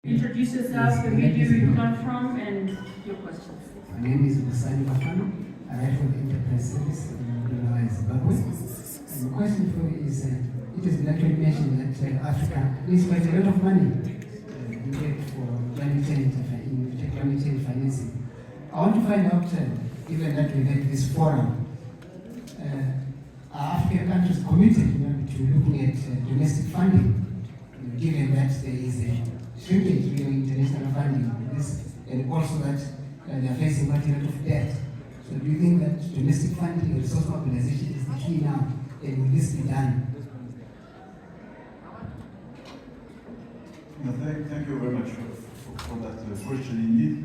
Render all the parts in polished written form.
Introduce yourself, the media you come from, and your questions. My name is Musani Bafano. I write for the Enterprise Service in Zimbabwe. And the question for you is, it has been actually mentioned that Africa needs quite a lot of money needed for climate change financing. I want to find out, given that we had this forum, are African countries committed to looking at domestic funding, given that there is a shrinkage in international funding on this, and also that they are facing quite a lot of debt. So do you think that domestic funding and resource mobilization is the key now, and will this be done? Thank you very much for that question indeed.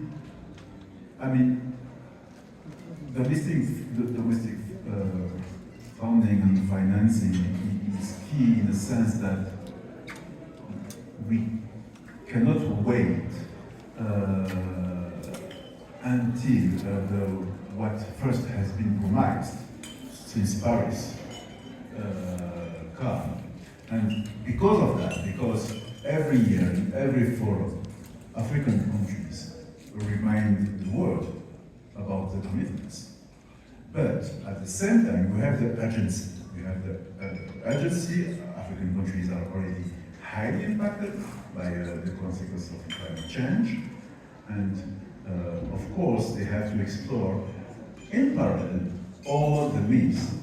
I mean, domestic funding and financing is key in the sense that we cannot wait until what first has been promised since Paris come. And because of that, because every year in every forum, African countries remind the world about the commitments. But at the same time, we have the urgency. We have the urgency. African countries are already highly impacted by the consequences of climate change. And of course, they have to explore in parallel all the means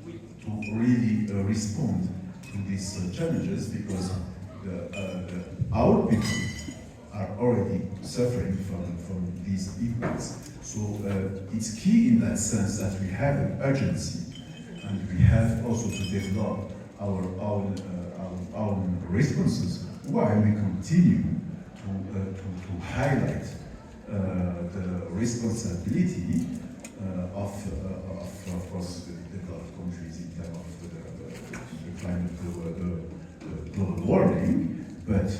to really respond to these challenges, because our people are already suffering from these impacts. So it's key in that sense that we have an urgency, and we have also to develop our own responses while we continue to highlight the responsibility of course, the developed countries in terms of the climate, the global warming. But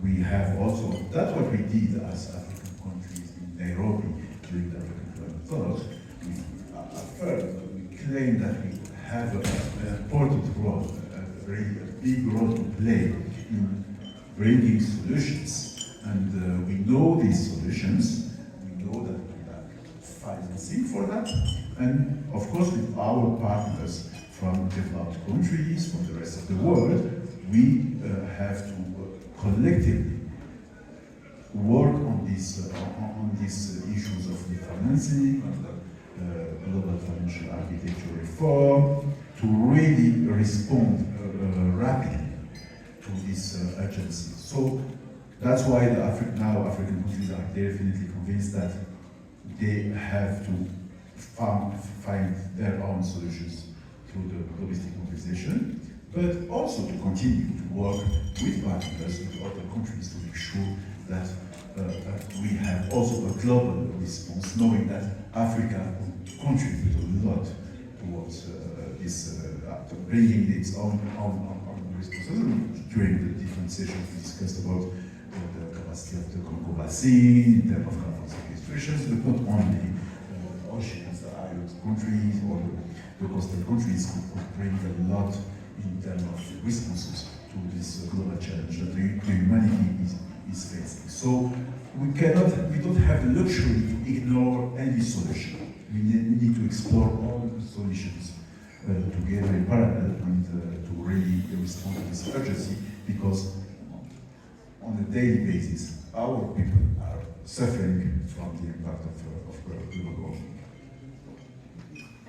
we have also, that's what we did as African countries in Nairobi during the African Climate Talks. We affirmed, we claim that we have an important role, a very big role to play in bringing solutions. And we know these solutions, we know that we have financing for that, and of course with our partners from developed countries, from the rest of the world, we have to collectively work on these issues of the financing, on the global financial architecture reform, to really respond rapidly to this urgency. So that's why now African countries are definitely convinced that they have to find their own solutions through the domestic mobilization, but also to continue to work with partners, with other countries, to make sure that we have also a global response, knowing that Africa will contribute a lot towards this, bringing its own responsibility. During the different sessions we discussed about the capacity of the Congo Basin, in terms of carbon sequestration, but not only oceans, the island countries, or the coastal countries could bring a lot in terms of responses to this global challenge that the humanity is facing. So we don't have the luxury to ignore any solution. We need to explore all the solutions together in parallel, and to really respond to this urgency, because on a daily basis, our people are suffering from the impact of global warming.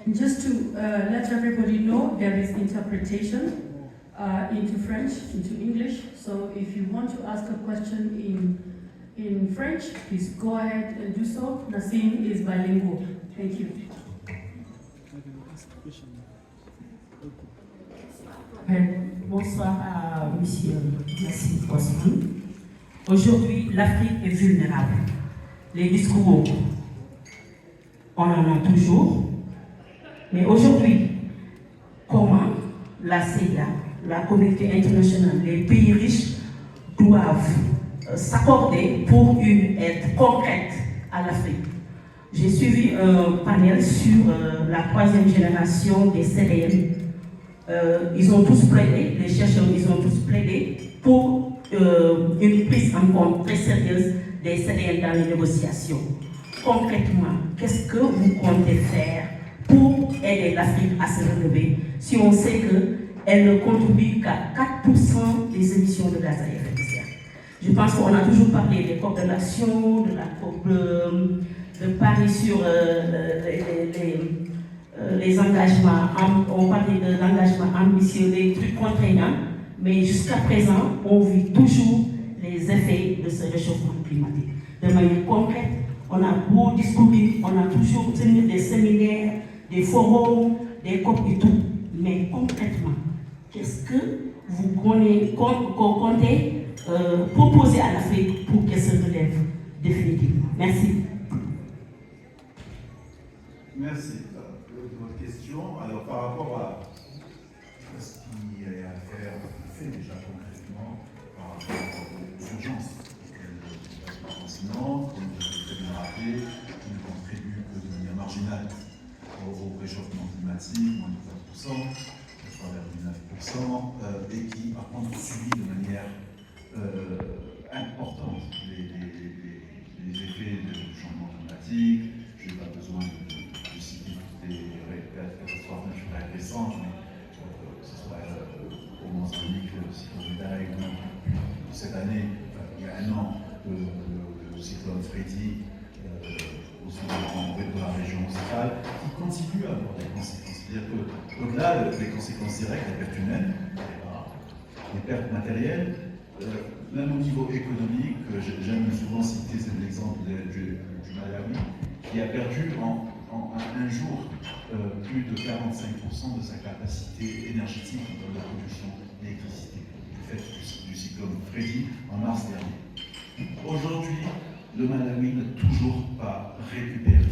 And just to let everybody know, there is interpretation into French, into English. So if you want to ask a question in French, please go ahead and do so. Nassim is bilingual. Thank you. Bonsoir à Monsieur Nassim Osman. Aujourd'hui, l'Afrique est vulnérable. Les discours, on en a toujours. Mais aujourd'hui, comment la CEDA, la communauté internationale, les pays riches doivent s'accorder pour une aide concrète à l'Afrique? J'ai suivi un panel sur la troisième génération des céréales. Ils ont tous plaidé, les chercheurs, ils ont tous plaidé pour une prise en compte très sérieuse des CDN dans les négociations. Concrètement, qu'est-ce que vous comptez faire pour aider l'Afrique à se relever si on sait qu'elle ne contribue qu'à 4% des émissions de gaz à effet de serre? Je pense qu'on a toujours parlé des COP de l'action, de la COP de Paris sur les engagements, on parlait de l'engagement ambitieux, des trucs contraignants, mais jusqu'à présent, on vit toujours les effets de ce réchauffement climatique. De manière concrète, on a beau discuter, on a toujours tenu des séminaires, des forums, des COP et tout, mais concrètement, qu'est-ce que vous comptez proposer à l'Afrique pour qu'elle se relève définitivement? Merci. Merci de votre question. Alors, par rapport à ce qui est à faire, fait déjà concrètement par rapport aux urgences auxquelles le continent, comme je l'ai très bien rappelé, qui ne contribue que de manière marginale au réchauffement climatique, moins de 20%, 3,9%, et qui, par contre, subit de manière importante les effets du changement climatique. Je n'ai pas besoin de citer toutes les catastrophes naturelles récentes, mais que ce soit au Mozambique, le cyclone Idai, ou cette année, il y a un an, le cyclone FRADD, au sud de la région australe, qui continue à avoir des conséquences. C'est-à-dire qu'au-delà des conséquences directes, les pertes humaines, les pertes matérielles, même au niveau économique, j'aime souvent citer l'exemple du Malawi, qui a perdu en un jour plus de 45% de sa capacité énergétique en termes de production d'électricité, du fait du cyclone FRADD en mars dernier. Aujourd'hui, le Malawi n'a toujours pas récupéré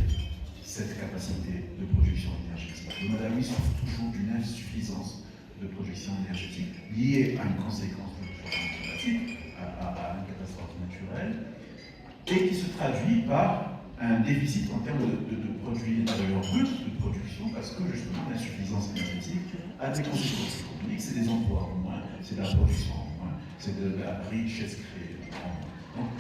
cette capacité de production énergétique. Le Malawi souffre toujours d'une insuffisance de production énergétique liée à une conséquence du changement climatique, à une catastrophe naturelle, et qui se traduit par un déficit en termes de produits intérieurs bruts, de production, parce que justement l'insuffisance énergétique a des conséquences économiques, c'est des emplois en moins, c'est de la production en moins, c'est de la richesse créée en moins. Donc,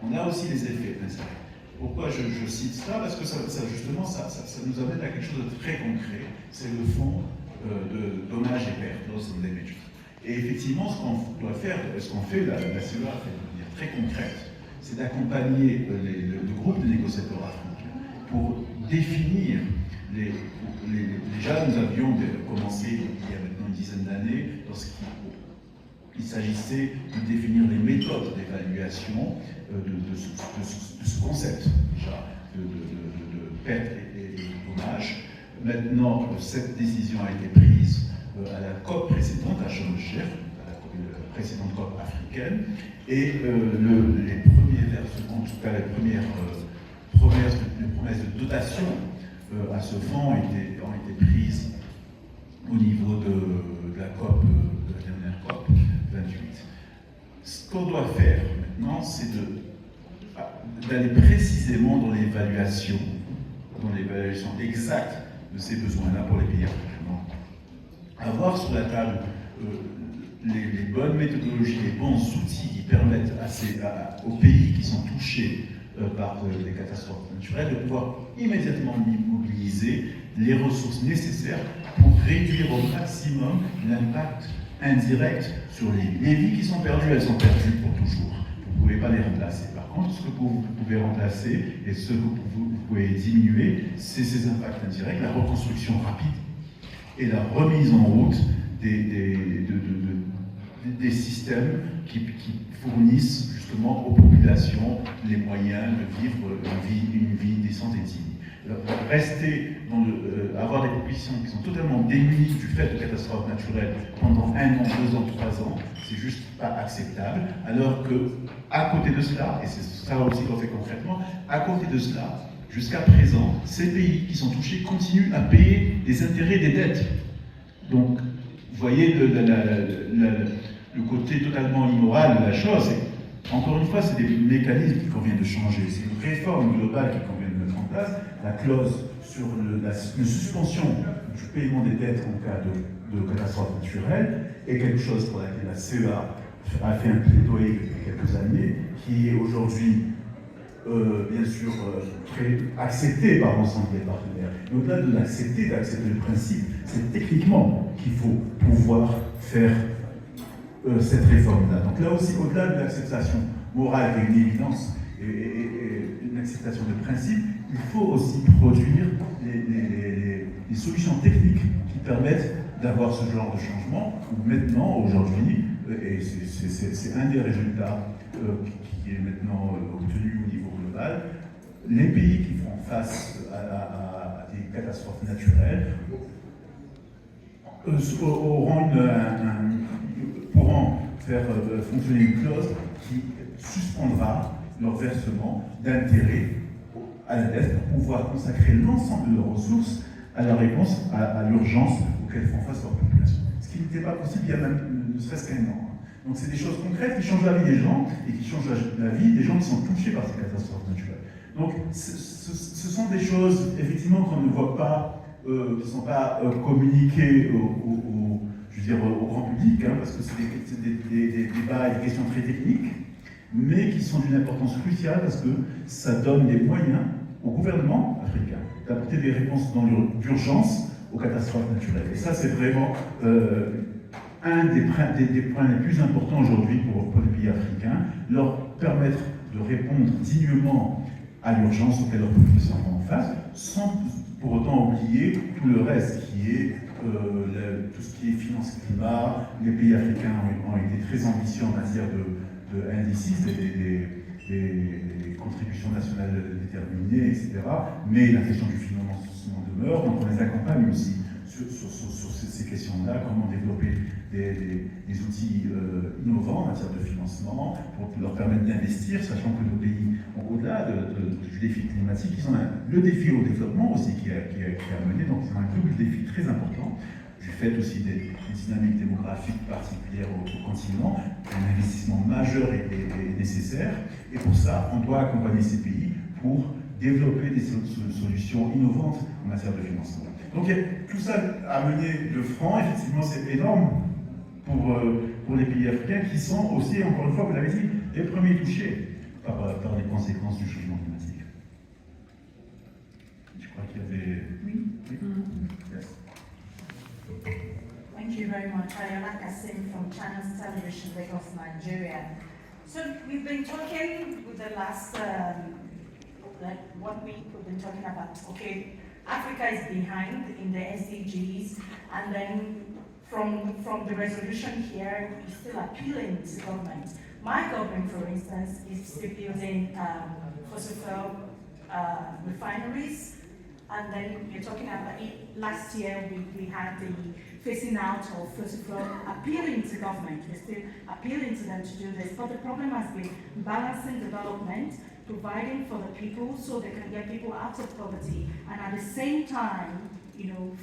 on a aussi les effets indirects. Pourquoi je cite ça? Parce que ça nous amène à quelque chose de très concret, c'est le fonds de dommages et pertes, loss and damage. Et effectivement, ce qu'on doit faire, ce qu'on fait, la CEA fait de manière très concrète, c'est d'accompagner le groupe de négociateurs africains pour définir déjà nous avions commencé il y a maintenant une dizaine d'années lorsqu'il s'agissait de définir les méthodes d'évaluation de ce concept déjà de perte et de dommage. Maintenant, cette décision a été prise à la COP précédente à Sharm el-Sheikh, à la précédente COP africaine, et les premiers versements, en tout cas les premières promesses de dotation à ce fonds ont été prises au niveau de la COP, de la dernière COP 28. Ce qu'on doit faire maintenant, c'est d'aller précisément dans l'évaluation exacte de ces besoins-là pour les pays africains. Avoir sur la table les bonnes méthodologies, les bons outils qui permettent aux pays qui sont touchés par des catastrophes naturelles de pouvoir immédiatement mobiliser les ressources nécessaires pour réduire au maximum l'impact indirect sur les vies qui sont perdues. Elles sont perdues pour toujours. Vous ne pouvez pas les remplacer. Par contre, ce que vous pouvez remplacer et ce que vous pouvez diminuer, c'est ces impacts indirects, la reconstruction rapide et la remise en route des systèmes qui fournissent justement aux populations les moyens de vivre une vie décente et digne. Avoir des populations qui sont totalement démunies du fait de catastrophes naturelles pendant 1 an, 2 ans, 3 ans, c'est juste pas acceptable, alors que, à côté de cela, et c'est ça aussi qu'on fait concrètement, à côté de cela, jusqu'à présent, ces pays qui sont touchés continuent à payer des intérêts des dettes. Donc, vous voyez le côté totalement immoral de la chose. Encore une fois, c'est des mécanismes qu'il convient de changer. C'est une réforme globale qu'il convient de mettre en place. La clause sur la suspension du paiement des dettes en cas de catastrophe naturelle est quelque chose pour laquelle la CEA a fait un plaidoyer depuis quelques années, qui est aujourd'hui, bien sûr, très accepté par l'ensemble des partenaires. Et au-delà de l'accepter, d'accepter le principe, c'est techniquement qu'il faut pouvoir faire cette réforme-là. Donc là aussi, au-delà de l'acceptation morale qui est une évidence et une acceptation de principe, il faut aussi produire les solutions techniques qui permettent d'avoir ce genre de changement. Maintenant, aujourd'hui, et c'est un des résultats qui est maintenant obtenu au niveau global, les pays qui font face à des catastrophes naturelles pourront faire fonctionner une clause qui suspendra leur versement d'intérêts à la dette pour pouvoir consacrer l'ensemble de leurs ressources à la réponse à l'urgence auxquelles font face leur population. Ce qui n'était pas possible il y a même ne serait-ce qu'un an. Donc c'est des choses concrètes qui changent la vie des gens et qui changent la vie des gens qui sont touchés par ces catastrophes naturelles. Donc ce sont des choses effectivement qu'on ne voit pas, qui ne sont pas communiquées au grand public, hein, parce que c'est des débats et des questions très techniques, mais qui sont d'une importance cruciale parce que ça donne des moyens au gouvernement africain d'apporter des réponses dans l'urgence aux catastrophes naturelles. Et ça, c'est vraiment un des points les plus importants aujourd'hui pour les pays africains, leur permettre de répondre dignement à l'urgence auquel leur population font face, sans pour autant oublier tout le reste qui est tout ce qui est finance climat. Les pays africains ont été très ambitieux en matière de indices, des contributions nationales déterminées, etc. Mais la question du financement demeure, donc on les accompagne aussi sur ces questions-là, comment développer des outils innovants en matière de financement pour leur permettre d'investir, sachant que nos pays, au-delà du défi climatique, ils ont le défi au développement aussi qui a mené, donc ils ont un double défi très important, du fait aussi des dynamiques démographiques particulières au continent. Un investissement majeur est nécessaire, et pour ça, on doit accompagner ces pays pour développer des solutions innovantes en matière de financement. Donc tout ça a mené le franc, effectivement c'est énorme pour les pays africains qui sont aussi, encore une fois, vous l'avez dit, les premiers touchés par les conséquences du changement climatique. Je crois qu'il y avait... Oui. Yes. Thank you very much. Ayala Kassim from Channels Television, Lagos, Nigeria. So we've been talking with the last, 1 week, we've been talking about, okay, Africa is behind in the SDGs, and then from the resolution here, we're still appealing to government. My government, for instance, is still building fossil fuel refineries, and then you're talking about last year we had the phasing out of fossil fuel, appealing to government. We're still appealing to them to do this, but the problem has been balancing development, providing for the people so they can get people out of poverty, and at the same time,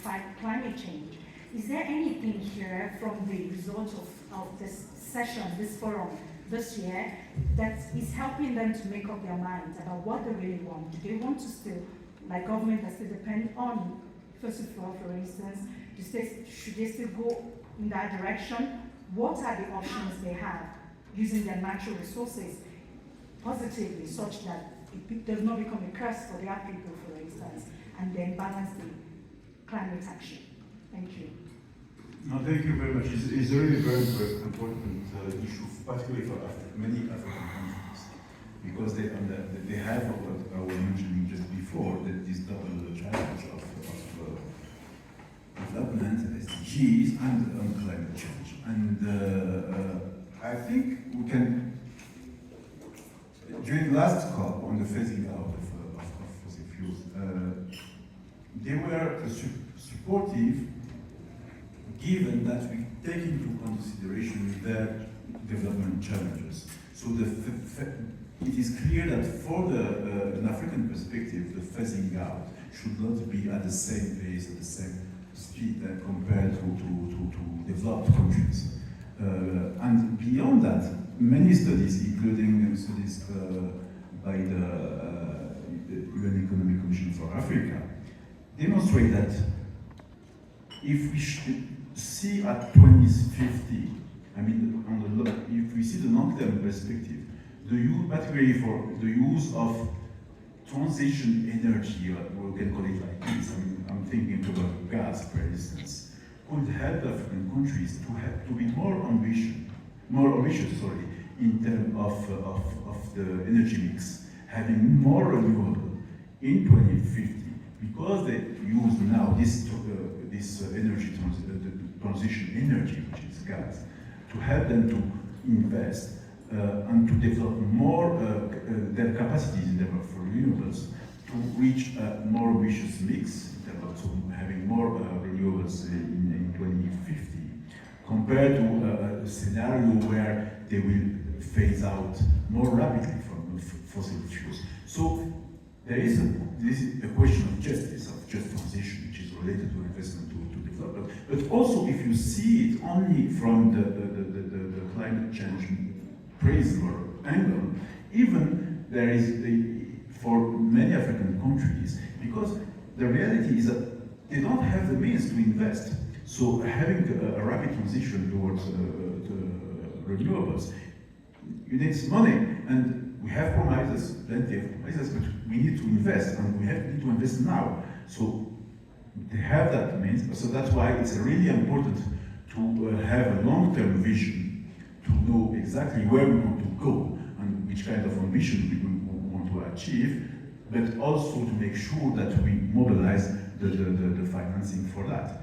fight climate change. Is there anything here from the result of this session, this forum this year, that is helping them to make up their minds about what they really want? Do they want to still, like government that still depend on fossil fuel, for instance, should they still go in that direction? What are the options they have using their natural resources positively, such that it does not become a curse for their people, for instance, and then balance the climate action? Thank you. No, thank you very much. It's a really very, very important issue, particularly for many African countries, because they have what I was mentioning just before, that this double challenge of development, SDGs, and climate change. And I think we can, during last COP on the phasing out of fossil fuels, they were supportive, given that we take into consideration their development challenges. So it is clear that for an African perspective, the phasing out should not be at the same pace, at the same speed compared to developed countries. And beyond that, many studies, including studies by the UN Economic Commission for Africa, demonstrate that if we should see at 2050 I mean, if we see the long-term perspective, particularly for the use of transition energy, we can call it like this. I mean, I'm thinking about gas, for instance, could help African countries to be more ambitious, in terms of the energy mix, having more renewable in 2050, because they use now this energy transition energy, which is gas, to help them to invest and to develop more their capacities in terms of renewables to reach a more ambitious mix in terms of having more renewables in 2050, compared to a scenario where they will phase out more rapidly from fossil fuels. So this is a question of justice, of just transition, which is related to investment to development. But also, if you see it only from the climate change prism or angle, even there is for many African countries, because the reality is that they don't have the means to invest. So having a rapid transition towards renewables, you need money, and we have promises, plenty of promises, but we need to invest, and we need to invest now. So they have that means, so that's why it's really important to have a long-term vision, to know exactly where we want to go, and which kind of ambition we want to achieve, but also to make sure that we mobilize the financing for that.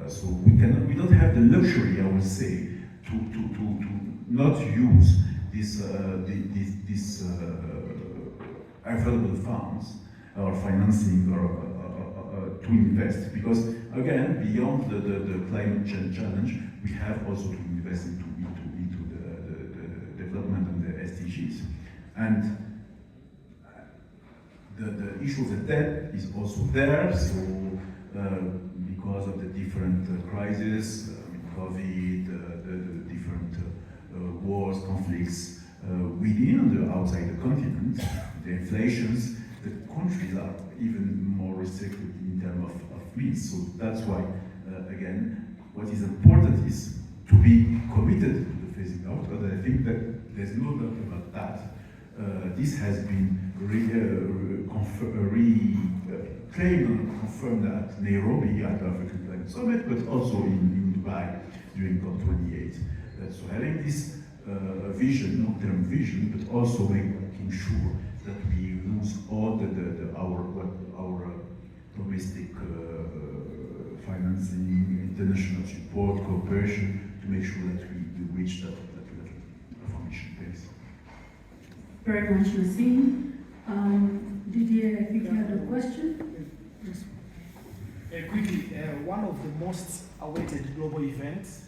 So we don't have the luxury, I would say, to not use this available funds or financing or to invest, because again, beyond the climate change challenge, we have also to invest into the development and the SDGs. And the issue of the debt is also there. So because of the different crises, COVID, the different wars, conflicts within and outside the continent, the inflations, the countries are even more restricted in terms of means. So that's why, again, what is important is to be committed to the phasing out. But I think that there's no doubt about that. This has been claimed and confirmed at Nairobi at the African Climate Summit, but also in Dubai during COP28. So having this vision, long-term vision, but also making sure that we use all our domestic financing, international support, cooperation, to make sure that we reach that level of ambition base. Very much, Nassim. Didier, I think you had a question? Yes. Quickly, one of the most awaited global events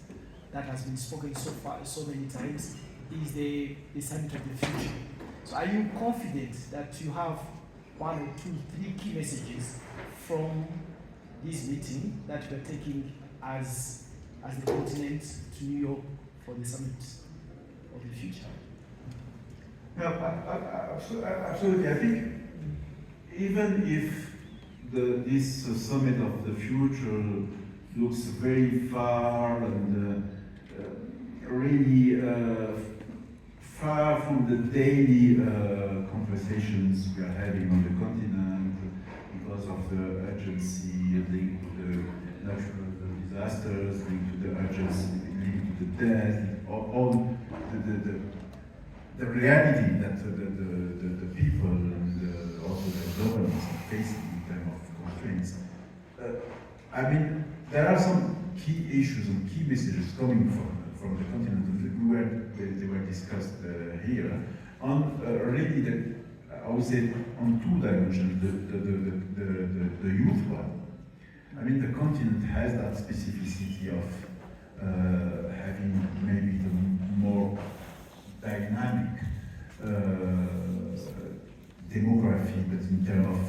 that has been spoken so far so many times is the Summit of the Future. So are you confident that you have 1 or 2, 3 key messages from this meeting that we're taking as the continent to New York for the Summit of the Future? Absolutely. I think even if this Summit of the Future looks very far and really far from the daily conversations we are having on the continent because of the urgency linked to the natural disasters, linked to the urgency linked to the death, all the reality that the people and also the governments are facing in terms of constraints. I mean, there are some key issues and key messages coming from the continent, and they were discussed here on really I would say on 2 dimensions. The youth one. I mean, the continent has that specificity of having maybe the more dynamic demography, but in terms of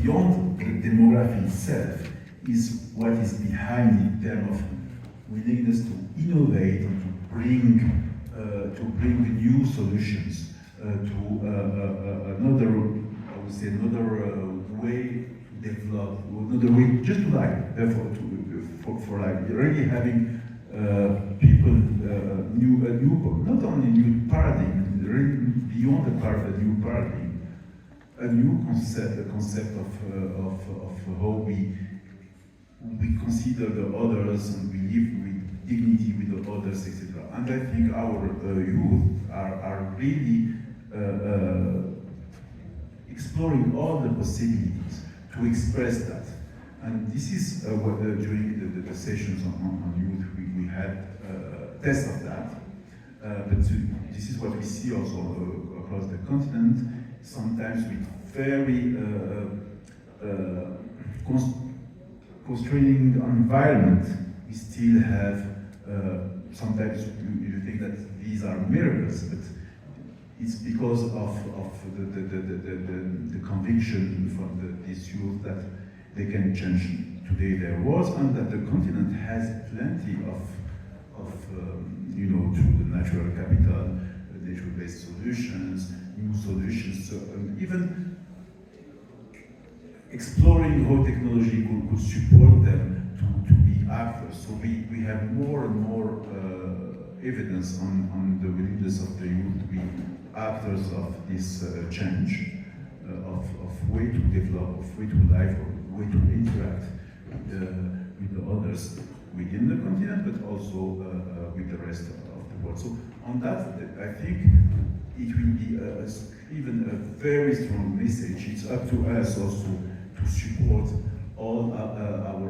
beyond the demography itself is what is behind in terms of willingness to innovate and to bring new solutions to another way to develop, another way just to life, therefore for life. Really having people not only new paradigm, really beyond the new paradigm, a new concept of how we consider the others and we live with dignity with the others, etc. And I think our youth are really exploring all the possibilities to express that. And this is what during the sessions on youth we had a test of that. But this is what we see also across the continent, sometimes with very constraining environment. We still have, sometimes you think that these are miracles, but it's because of the conviction from this youth that they can change today their worlds, and that the continent has plenty of through the natural capital, nature-based solutions, new solutions, even exploring how technology could support them to be actors. So we have more and more evidence on the willingness of the youth to be actors of this change, of way to develop, of way to live, or way to interact with the others within the continent, but also with the rest of the world. So on that, I think it will be even a very strong message. It's up to us also to support all our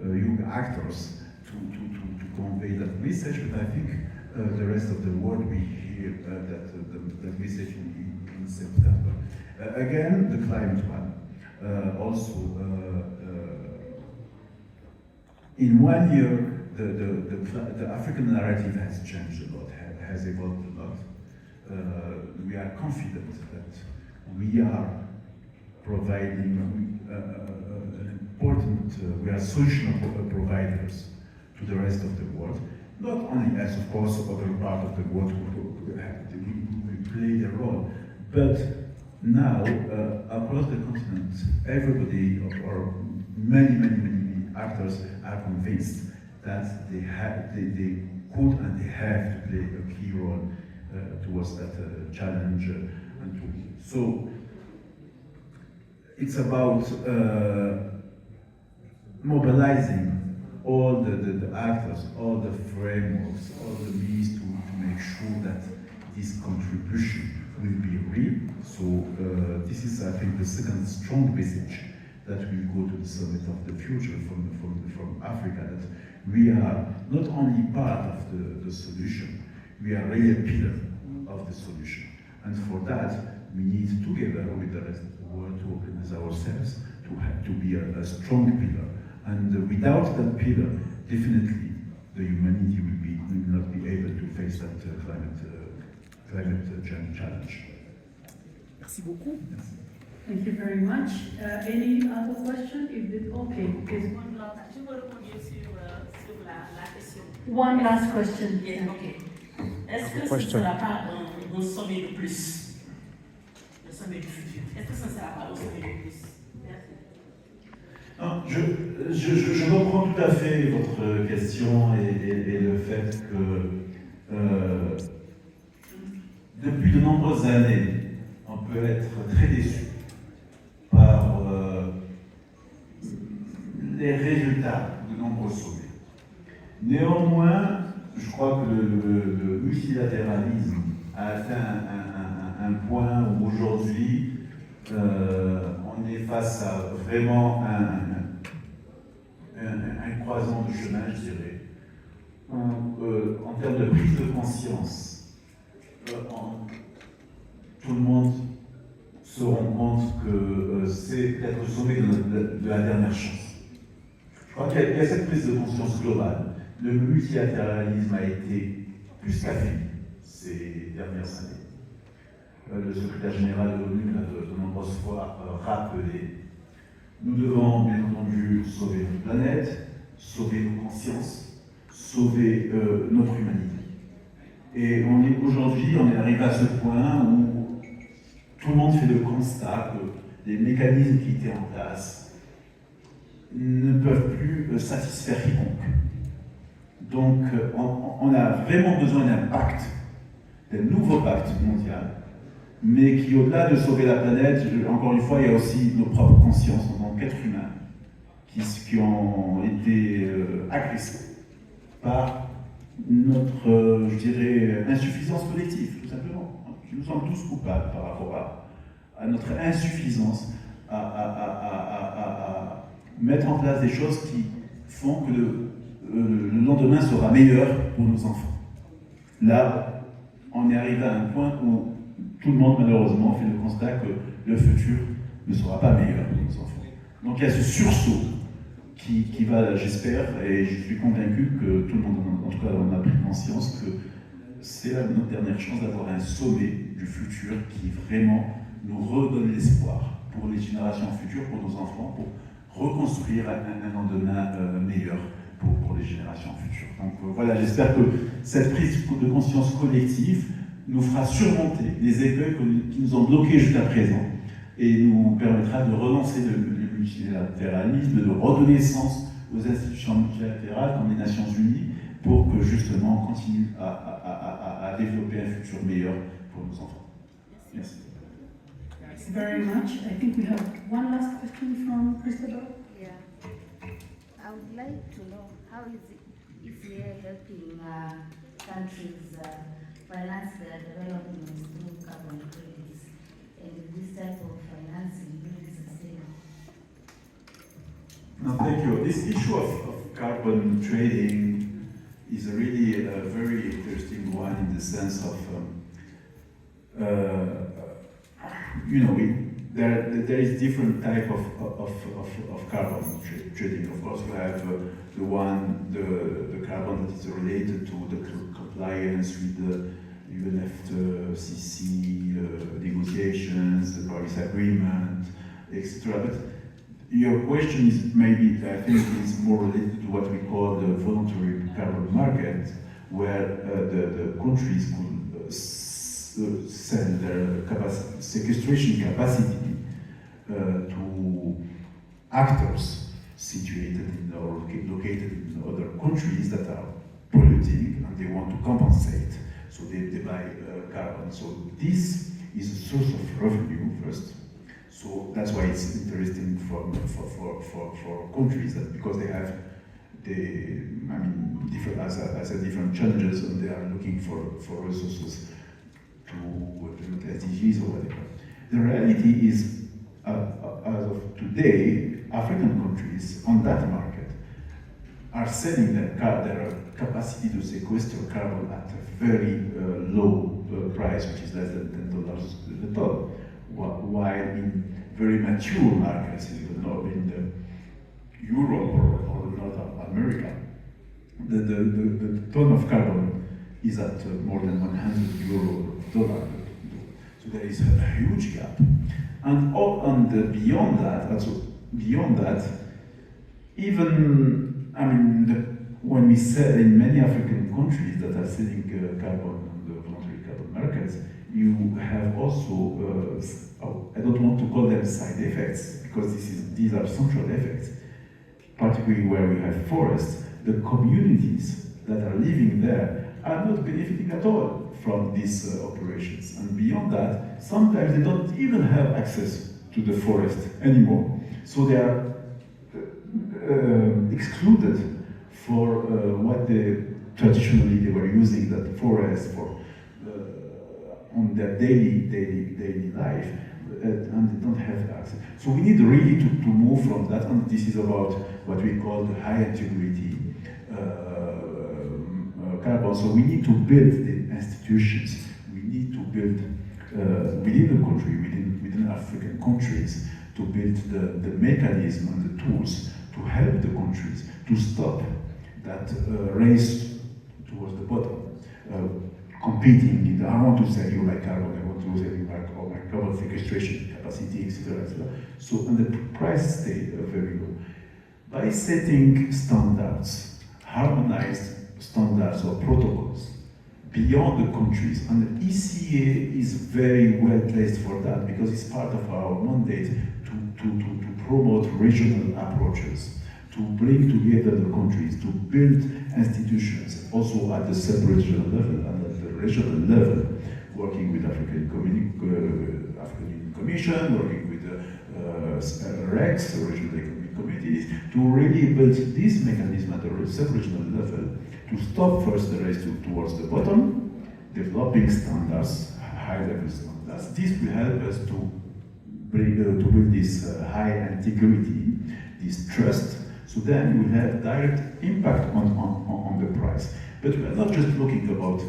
young actors to convey that message. But I think the rest of the world will hear that message in September. Again, the climate one. In 1 year, the African narrative has changed a lot, has evolved a lot. We are confident that we are providing an important, we are solution providers to the rest of the world. Not only as, of course, other part of the world will play their role, but now across the continent, everybody, or many actors are convinced that they could and they have to play a key role towards that challenge. So it's about mobilizing all the actors, all the frameworks, all the means to make sure that this contribution will be real. So this is, I think, the second strong message that will go to the summit of the future from Africa, that we are not only part of the solution, we are really a pillar of the solution. And for that, we need, together with the rest of the world, to organize ourselves to be a strong pillar. And without that pillar, definitely the humanity will not be able to face that climate change challenge. Merci beaucoup. Merci. Thank you very much. Any other question? Okay, please. Je veux répondre sur la question. One last question. Yeah, okay. Est-ce que ce ne sera pas un sommet de plus? Le sommet du futur. Est-ce que ce ne sera pas un sommet de plus? Non, je comprends tout à fait votre question et le fait que depuis de nombreuses années, on peut être très déçu par les résultats de nombreux sommets. Néanmoins, je crois que le multilatéralisme a atteint un point où aujourd'hui on est face à vraiment un croisement de chemin, je dirais, où en termes de prise de conscience, tout le monde se rend compte que c'est peut-être le sommet de la dernière chance. Je crois qu'il y a cette prise de conscience globale. Le multilatéralisme a été plus qu'affaibli ces dernières années. Le secrétaire général de l'ONU l'a de nombreuses fois rappelé. Nous devons bien entendu sauver notre planète, sauver nos consciences, sauver notre humanité. Et aujourd'hui, on est arrivé à ce point où tout le monde fait le constat que les mécanismes qui étaient en place ne peuvent plus satisfaire quiconque. Donc on a vraiment besoin d'un pacte, d'un nouveau pacte mondial, mais qui, au-delà de sauver la planète, encore une fois, il y a aussi nos propres consciences en tant qu'êtres humains qui ont été agressés par notre, je dirais, insuffisance collective, tout simplement. Nous sommes tous coupables par rapport à notre insuffisance à mettre en place des choses qui font que le lendemain sera meilleur pour nos enfants. Là, on est arrivé à un point où tout le monde, malheureusement, fait le constat que le futur ne sera pas meilleur pour nos enfants. Donc il y a ce sursaut qui va, j'espère, et je suis convaincu que tout le monde, en tout cas, en a pris conscience que c'est notre dernière chance d'avoir un sommet du futur qui vraiment nous redonne l'espoir pour les générations futures, pour nos enfants, pour reconstruire un lendemain meilleur pour les générations futures. Donc voilà, j'espère que cette prise de conscience collective nous fera surmonter les écueils qui nous ont bloqués jusqu'à présent et nous permettra de relancer le multilatéralisme, de redonner sens aux institutions multilatérales comme les Nations Unies pour que justement on continue à développer un futur meilleur pour nos enfants. Merci. Thanks very much. I think we have one last question from Christabel. Yeah. I would like to know how is it if we are helping countries finance their development through carbon credits, and this type of financing really sustainable? No, thank you. This issue of carbon trading is really a very interesting one in the sense of, there is different type of carbon trading. Of course, you have the carbon that is related to the compliance with the UNFCCC negotiations, the Paris Agreement, etc. But your question is maybe, I think, is more related to what we call the voluntary carbon market, where the countries could sell their sequestration capacity to actors situated or located in other countries that are polluting and they want to compensate. So they buy carbon. So this is a source of revenue first. So that's why it's interesting for countries, that because they have different challenges and they are looking for resources to SDGs or whatever. The reality is, as of today, African countries on that market are selling their capacity to sequester carbon at a very low price, which is less than $10 a ton, while in very mature markets, in Europe or North America, the ton of carbon is at more than $100. So there is a huge gap. And beyond that, even, when we sell in many African countries that are selling carbon on the voluntary carbon markets, you have also, I don't want to call them side effects, because these are central effects, particularly where we have forests. The communities that are living there are not benefiting at all from these operations. And beyond that, sometimes they don't even have access to the forest anymore. So they are excluded for what traditionally they were using that forest for on their daily life, and they don't have access. So we need really to move from that, and this is about what we call the high integrity carbon. So we need to build the institutions. We need to build within the country, within African countries, to build the mechanism and the tools to help the countries to stop that race towards the bottom, competing. I want to sell you my carbon, I want to sell you my carbon sequestration capacity, etc., etc. So, and the price stayed very low. By setting standards, harmonized standards or protocols beyond the countries, and the ECA is very well placed for that because it's part of our mandate to promote regional approaches to bring together the countries, to build institutions, also at the sub-regional level and at the regional level, working with African Union Commission, working with the REX, the Regional Economic Committees, to really build this mechanism at the sub-regional level, to stop first the race towards the bottom, developing standards, high-level standards. This will help us to build this high integrity, this trust, so then we have direct impact on the price. But we are not just looking about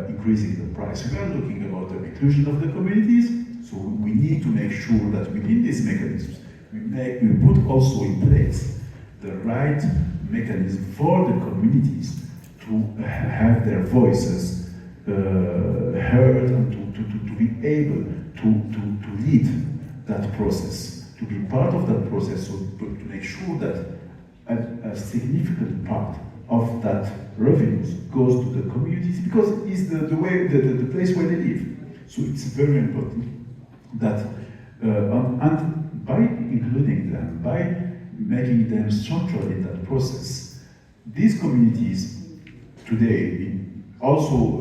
increasing the price, we are looking about the inclusion of the communities, so we need to make sure that within these mechanisms, we put also in place the right mechanism for the communities to have their voices heard and to be able to lead that process, to be part of that process, so to make sure that a significant part of that revenues goes to the communities, because it's the place where they live. So it's very important that, and by including them, by making them structural in that process, these communities today, also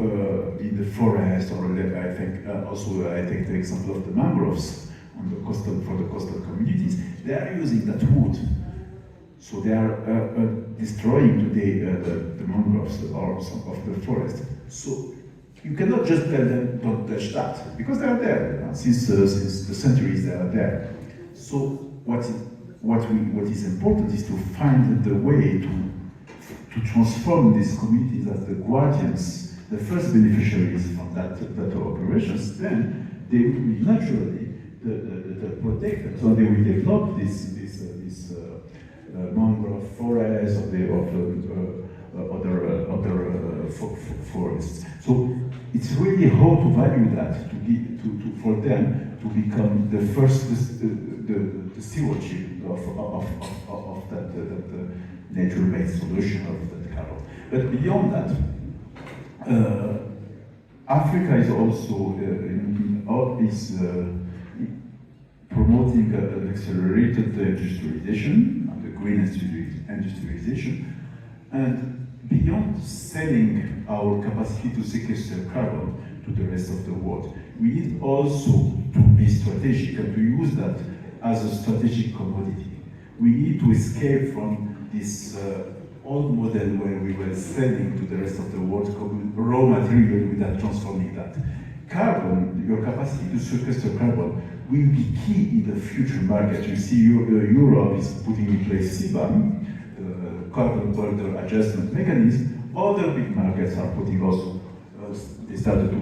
in the forest, or I think I take the example of the mangroves on the for the coastal communities, they are using that wood. So they are destroying today the mangroves or some of the forest. So you cannot just tell them don't touch that, because they are there since the centuries. They are there. So what is important is to find the way to transform these communities as the guardians, the first beneficiaries from that operations. Then they will be naturally the protectors. So they will develop this mangrove forest or other forests. So it's really how to value that for them to become the first the stewardship of that nature-based solution of that carbon. But beyond that, Africa is also promoting an accelerated industrialization, and the green industrialization, and beyond selling our capacity to sequester carbon to the rest of the world, we need also to be strategic and to use that as a strategic commodity. We need to escape from this old model where we were selling to the rest of the world raw material without transforming that. Carbon, your capacity to sequester carbon, will be key in the future market. You see Europe is putting in place CBAM, the carbon border adjustment mechanism. Other big markets are putting also, they started to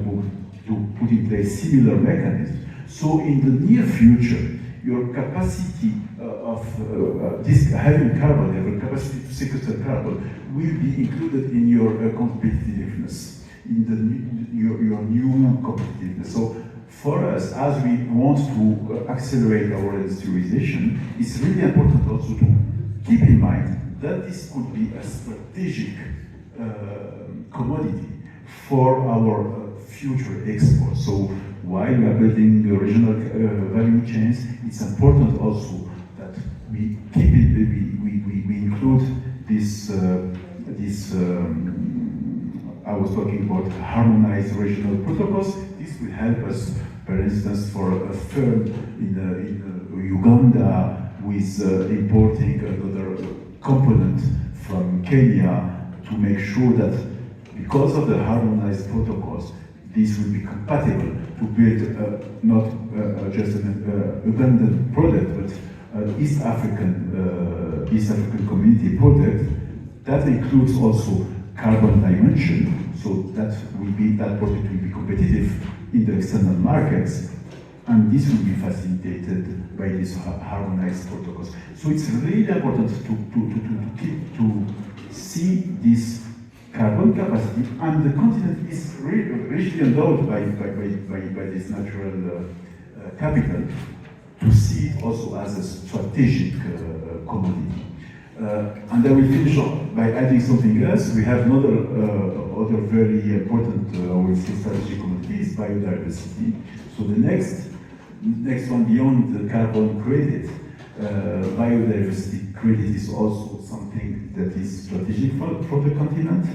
put in place similar mechanisms. So in the near future, your capacity of having carbon, your capacity to sequester carbon will be included in your competitiveness, in your new competitiveness. So for us, as we want to accelerate our industrialization, it's really important also to keep in mind that this could be a strategic commodity for our future exports. So while we are building the regional value chains, it's important also that we keep it, we include this, I was talking about harmonized regional protocols. This will help us, for instance, for a firm in Uganda with importing another component from Kenya, to make sure that because of the harmonized protocols, this will be compatible to build not just an Ugandan product, but East African community product that includes also carbon dimension, so that product will be competitive in the external markets, and this will be facilitated by these harmonized protocols. So it's really important to see this carbon capacity, and the continent is richly endowed by this natural capital, to see it also as a strategic commodity. And I will finish off by adding something else. We have other very important, I would say, strategic commodity is biodiversity. So the next one beyond the carbon credit, biodiversity credit is also something that is strategic for the continent.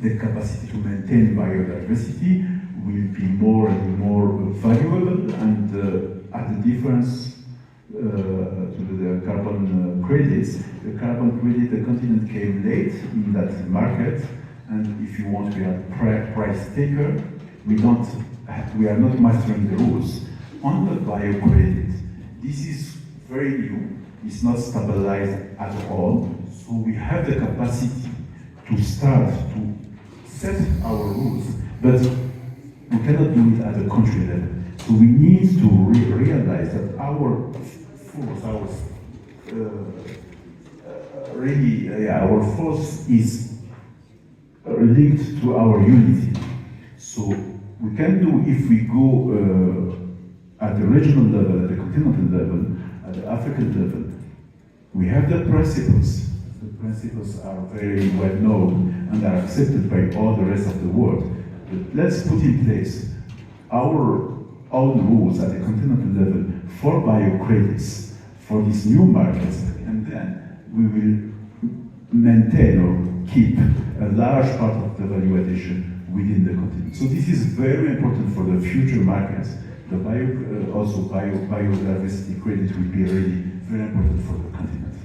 The capacity to maintain biodiversity will be more and more valuable, and at the difference to the carbon credits, the carbon credit, the continent came late in that market, and if you want, we are price taker. We are not mastering the rules. On the bio credit, this is very new. It's not stabilized at all. So we have the capacity to start to set our rules, but we cannot do it at the country level. So we need to realize that our force, our force is linked to our unity. So we can do, if we go at the regional level, at the continental level, at the African level, we have the principles. The principles are very well known and are accepted by all the rest of the world. But let's put in place our own rules at the continental level for biocredits, for these new markets, and then we will maintain or keep a large part of the value addition within the continent. So this is very important for the future markets. The biodiversity credit will be really very important for the continent.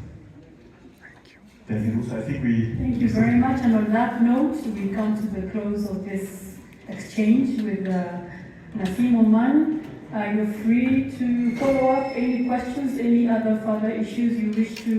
Thank you. So I think Thank you very much. And on that note, we come to the close of this exchange with Nassim Oman. You're free to follow up any questions, any other further issues you wish to